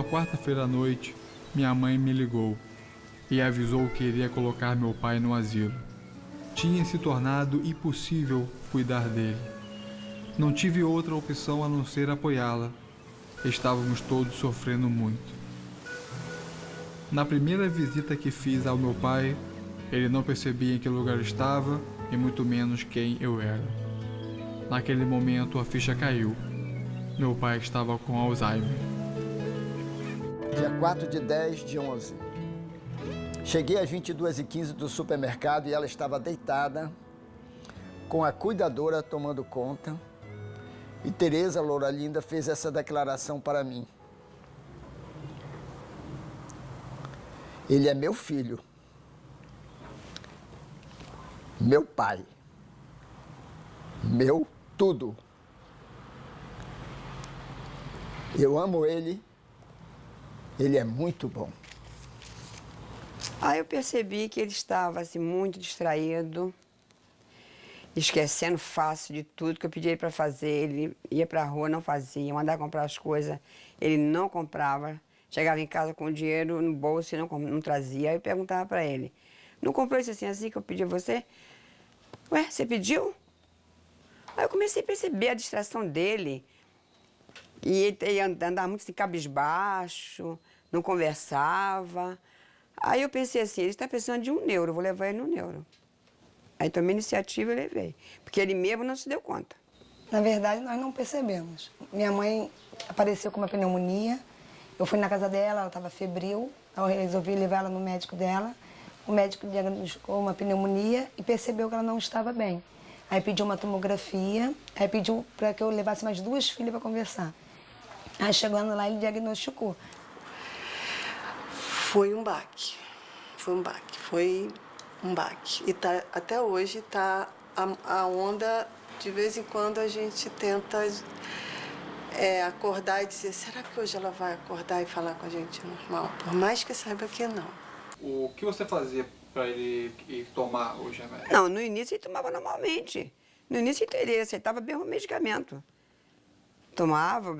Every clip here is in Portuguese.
quarta-feira à noite, minha mãe me ligou e avisou que iria colocar meu pai no asilo. Tinha se tornado impossível cuidar dele. Não tive outra opção a não ser apoiá-la. Estávamos todos sofrendo muito. Na primeira visita que fiz ao meu pai, ele não percebia em que lugar estava e muito menos quem eu era. Naquele momento a ficha caiu. Meu pai estava com Alzheimer. Dia 4/10/11. Cheguei às 22h15 do supermercado e ela estava deitada, com a cuidadora tomando conta. E Tereza, loura linda, fez essa declaração para mim. Ele é meu filho, meu pai, meu tudo. Eu amo ele, ele é muito bom. Aí eu percebi que ele estava assim, muito distraído, esquecendo fácil de tudo que eu pedia ele para fazer. Ele ia para a rua, não fazia, mandava comprar as coisas, ele não comprava. Chegava em casa com o dinheiro no bolso e não trazia. Aí eu perguntava para ele, não comprou isso assim que eu pedi a você? Ué, você pediu? Aí eu comecei a perceber a distração dele. E ele andava muito assim, cabisbaixo, não conversava. Aí eu pensei assim, ele está precisando de um neuro, vou levar ele no neuro. Aí tomei iniciativa e levei, porque ele mesmo não se deu conta. Na verdade, nós não percebemos. Minha mãe apareceu com uma pneumonia, eu fui na casa dela, ela estava febril, eu resolvi levar ela no médico dela. O médico diagnosticou uma pneumonia e percebeu que ela não estava bem. Aí pediu uma tomografia, aí pediu para que eu levasse mais 2 filhas para conversar. Aí chegando lá, ele diagnosticou. Foi um baque, E até hoje tá a onda, de vez em quando a gente tenta acordar e dizer, será que hoje ela vai acordar e falar com a gente normal? Por mais que saiba que não. O que você fazia para ele ir tomar o remédio? Não, no início ele tomava normalmente. No início ele aceitava bem o medicamento. Tomava,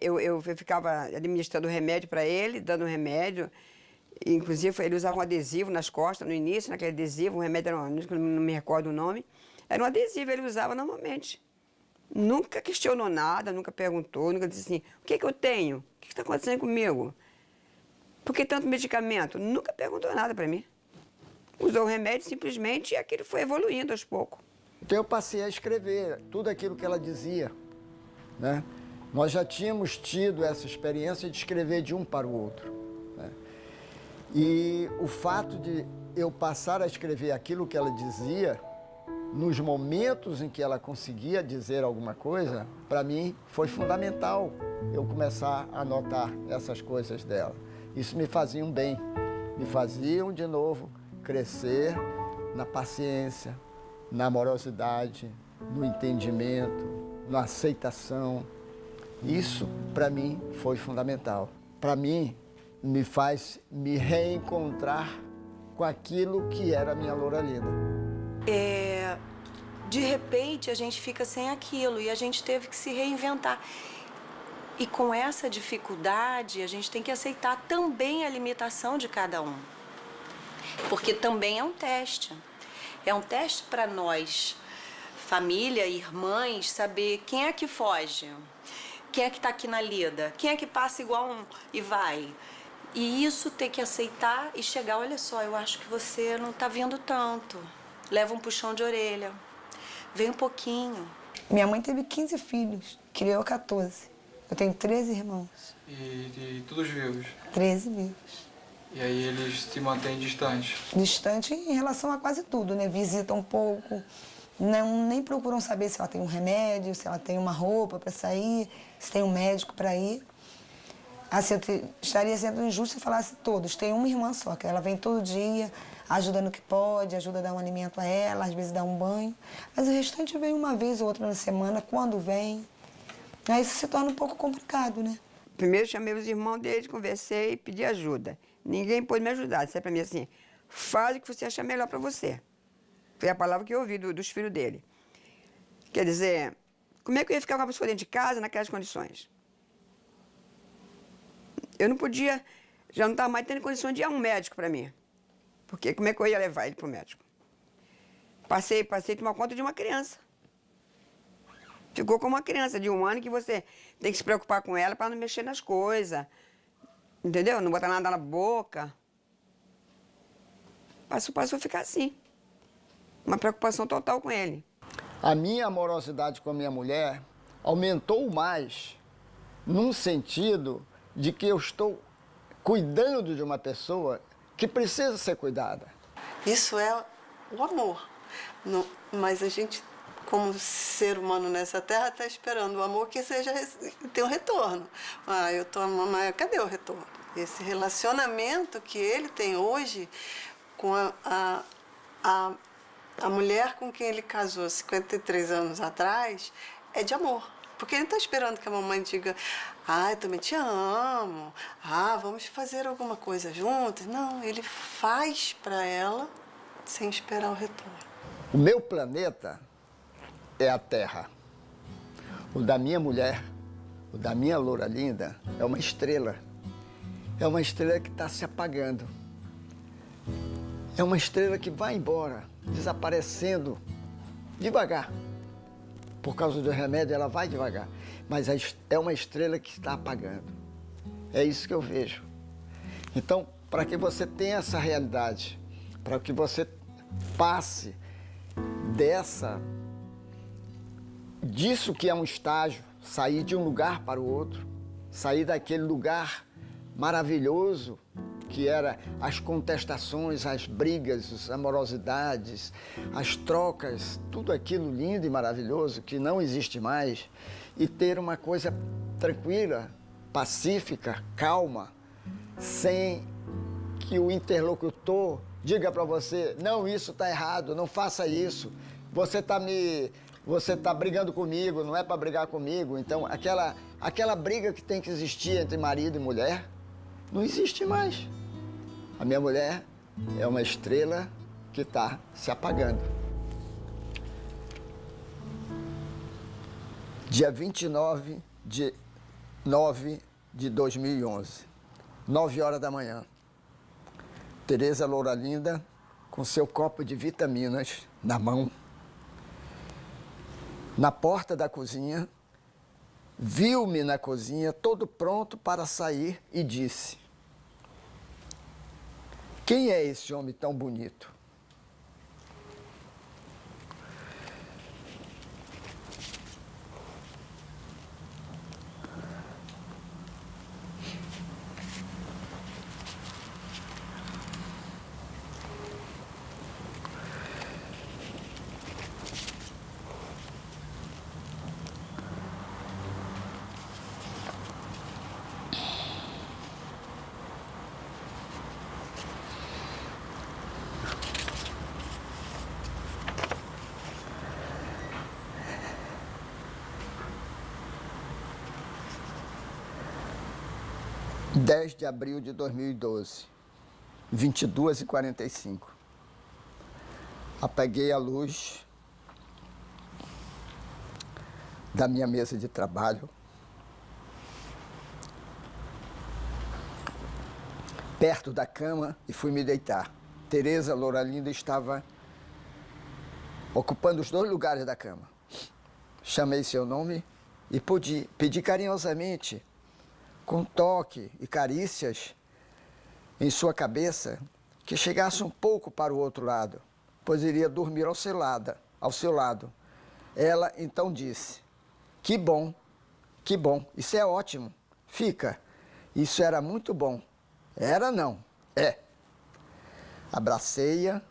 eu ficava administrando remédio para ele, dando remédio. Inclusive, ele usava um adesivo nas costas, no início, naquele adesivo, um remédio, não me recordo o nome. Era um adesivo, ele usava normalmente. Nunca questionou nada, nunca perguntou, nunca disse assim, o que eu tenho? O que está acontecendo comigo? Por que tanto medicamento? Nunca perguntou nada para mim. Usou o remédio simplesmente e aquilo foi evoluindo aos poucos. Então eu passei a escrever tudo aquilo que ela dizia, né? Nós já tínhamos tido essa experiência de escrever de um para o outro, né? E o fato de eu passar a escrever aquilo que ela dizia, nos momentos em que ela conseguia dizer alguma coisa, para mim foi fundamental eu começar a anotar essas coisas dela. Isso me fazia um bem, me faziam de novo crescer na paciência, na amorosidade, no entendimento, na aceitação. Isso, para mim, foi fundamental. Para mim, me faz me reencontrar com aquilo que era a minha loura linda. De repente, a gente fica sem aquilo e a gente teve que se reinventar. E com essa dificuldade, a gente tem que aceitar também a limitação de cada um. Porque também é um teste. É um teste para nós, família, irmãs, saber quem é que foge, quem é que está aqui na lida, quem é que passa igual um e vai. E isso ter que aceitar e chegar, olha só, eu acho que você não está vindo tanto. Leva um puxão de orelha, vem um pouquinho. Minha mãe teve 15 filhos, criou 14. Eu tenho 13 irmãos. E todos vivos? 13 vivos. E aí eles se mantêm distantes? Distante em relação a quase tudo, né? Visitam um pouco, nem procuram saber se ela tem um remédio, se ela tem uma roupa para sair, se tem um médico para ir. Assim, eu estaria sendo injusto se falasse todos. Tem uma irmã só, que ela vem todo dia, ajuda no que pode, ajuda a dar um alimento a ela, às vezes dá um banho. Mas o restante vem uma vez ou outra na semana, quando vem. Aí isso se torna um pouco complicado, né? Primeiro chamei os irmãos dele, conversei e pedi ajuda. Ninguém pôde me ajudar. Disse para mim assim, faz o que você achar melhor para você. Foi a palavra que eu ouvi dos filhos dele. Quer dizer, como é que eu ia ficar com uma pessoa dentro de casa naquelas condições? Eu não podia, já não estava mais tendo condições de ir a um médico para mim. Porque como é que eu ia levar ele para o médico? Passei a tomar conta de uma criança. Ficou como uma criança de 1 ano que você tem que se preocupar com ela para não mexer nas coisas. Entendeu? Não botar nada na boca. Passou a ficar assim. Uma preocupação total com ele. A minha amorosidade com a minha mulher aumentou mais num sentido de que eu estou cuidando de uma pessoa que precisa ser cuidada. Isso é o amor. Mas a gente, como ser humano nessa terra, está esperando o amor que tenha um retorno. Eu tô amando, mas cadê o retorno? Esse relacionamento que ele tem hoje com a mulher com quem ele casou 53 anos atrás é de amor. Porque ele está esperando que a mamãe diga, eu também te amo, vamos fazer alguma coisa juntas. Não, ele faz para ela sem esperar o retorno. O meu planeta é a Terra. O da minha mulher, o da minha loura linda, é uma estrela. É uma estrela que está se apagando. É uma estrela que vai embora, desaparecendo devagar. Por causa do remédio, ela vai devagar. Mas é uma estrela que está apagando. É isso que eu vejo. Então, para que você tenha essa realidade, para que você passe disso que é um estágio, sair de um lugar para o outro, sair daquele lugar maravilhoso que era as contestações, as brigas, as amorosidades, as trocas, tudo aquilo lindo e maravilhoso que não existe mais, e ter uma coisa tranquila, pacífica, calma, sem que o interlocutor diga para você, não, isso está errado, não faça isso, você está brigando comigo, não é para brigar comigo. Então, aquela briga que tem que existir entre marido e mulher, não existe mais. A minha mulher é uma estrela que está se apagando. Dia 29 de 9 de 2011, 9 horas da manhã. Tereza Loura Linda, com seu copo de vitaminas na mão, na porta da cozinha, viu-me na cozinha, todo pronto para sair, e disse: quem é esse homem tão bonito? (10 de abril de 2012, 22h45. Apaguei a luz da minha mesa de trabalho, perto da cama, e fui me deitar. Tereza Loura Linda estava ocupando os 2 lugares da cama. Chamei seu nome e pedi carinhosamente, com toque e carícias em sua cabeça, que chegasse um pouco para o outro lado, pois iria dormir ao seu lado. Ela então disse: que bom, isso é ótimo, fica. Isso era muito bom. Era não, é. Abracei-a,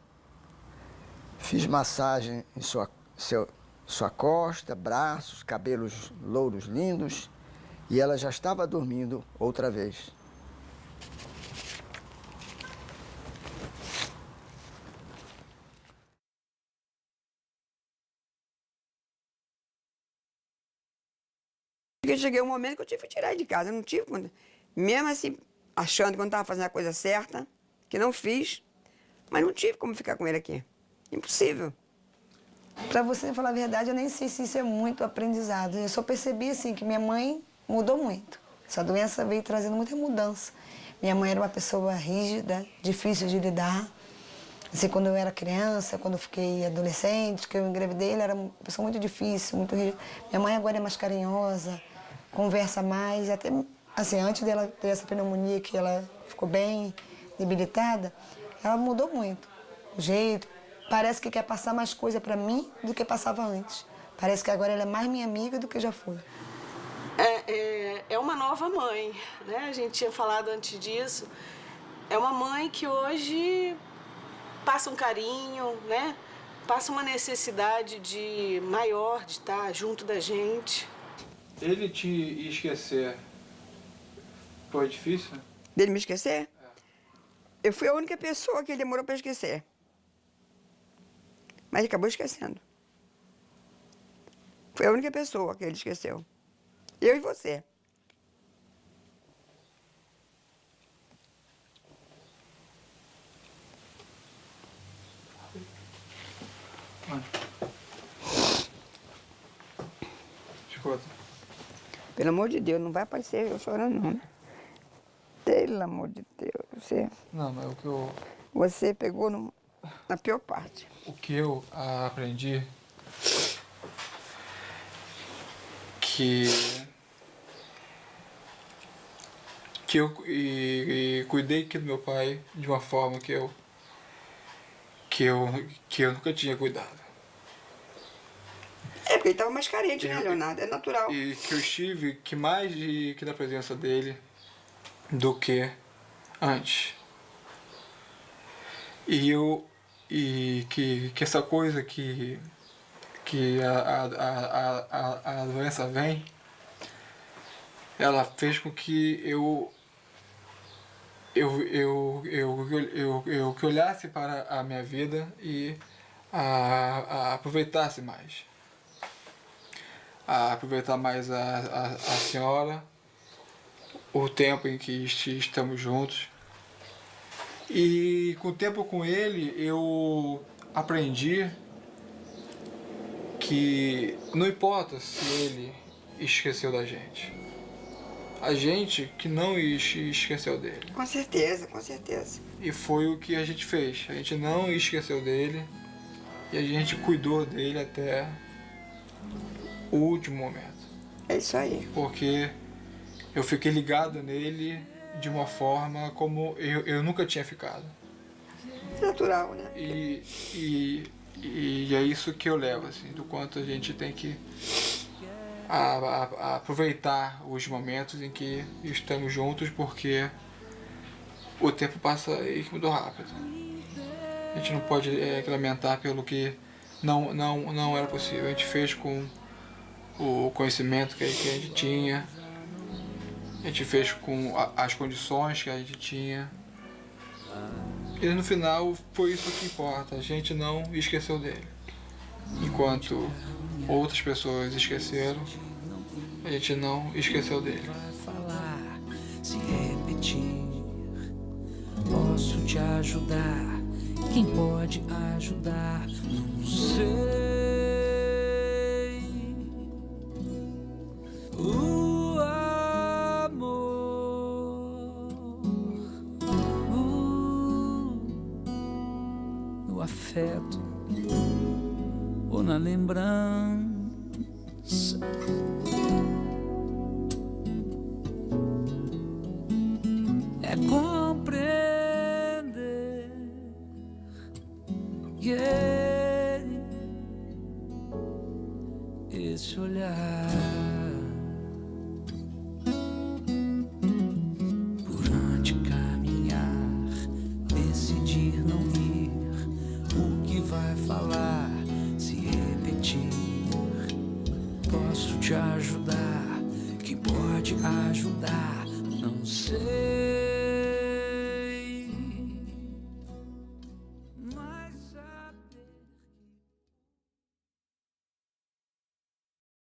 fiz massagem em sua costa, braços, cabelos louros lindos, e ela já estava dormindo outra vez. Porque cheguei um momento que eu tive que tirar ele de casa, eu não tive, mesmo assim, achando que eu não estava fazendo a coisa certa, que não fiz, mas não tive como ficar com ele aqui. Impossível. Pra você falar a verdade, eu nem sei se isso é muito aprendizado. Eu só percebi, assim, que minha mãe mudou muito. Essa doença veio trazendo muita mudança. Minha mãe era uma pessoa rígida, difícil de lidar. Assim, quando eu era criança, quando eu fiquei adolescente, que eu engravidei, ela era uma pessoa muito difícil, muito rígida. Minha mãe agora é mais carinhosa, conversa mais, até assim, antes dela ter essa pneumonia, que ela ficou bem debilitada, ela mudou muito o jeito. Parece que quer passar mais coisa para mim do que passava antes. Parece que agora ela é mais minha amiga do que já foi. É uma nova mãe, né? A gente tinha falado antes disso. É uma mãe que hoje passa um carinho, né? Passa uma necessidade maior de estar junto da gente. Ele te esquecer foi difícil? Dele me esquecer? Eu fui a única pessoa que ele demorou para esquecer. Mas ele acabou esquecendo. Foi a única pessoa que ele esqueceu. Eu e você. Escuta. Pelo amor de Deus, não vai aparecer eu chorando, não. Pelo amor de Deus. Não, mas o que eu... Você pegou na pior parte. O que eu aprendi que eu cuidei aqui do meu pai de uma forma que eu nunca tinha cuidado. É, porque ele estava mais carente, né, Leonardo? É natural. E que eu estive que mais que na presença dele do que antes. E que essa coisa que a doença vem, ela fez com que eu que olhasse para a minha vida e a aproveitasse mais. A aproveitar mais a senhora, o tempo em que estamos juntos. E com o tempo com ele, eu aprendi que não importa se ele esqueceu da gente. A gente que não esqueceu dele. Com certeza, com certeza. E foi o que a gente fez. A gente não esqueceu dele e a gente cuidou dele até o último momento. É isso aí. Porque eu fiquei ligado nele de uma forma como eu nunca tinha ficado. É natural, né? E é isso que eu levo, assim, do quanto a gente tem que aproveitar os momentos em que estamos juntos, porque o tempo passa muito rápido. A gente não pode lamentar pelo que não era possível. A gente fez com o conhecimento que a gente tinha, a gente fez com as condições que a gente tinha. E no final foi isso que importa, a gente não esqueceu dele. Enquanto outras pessoas esqueceram, a gente não esqueceu dele. Falar, se repetir, posso te ajudar. Quem pode ajudar? Não sei. O amor, no afeto ou na lembrança. É compreender esse olhar. Por onde caminhar, decidir não ir. O que vai falar, se repetir. Posso te ajudar, quem pode ajudar? Não sei.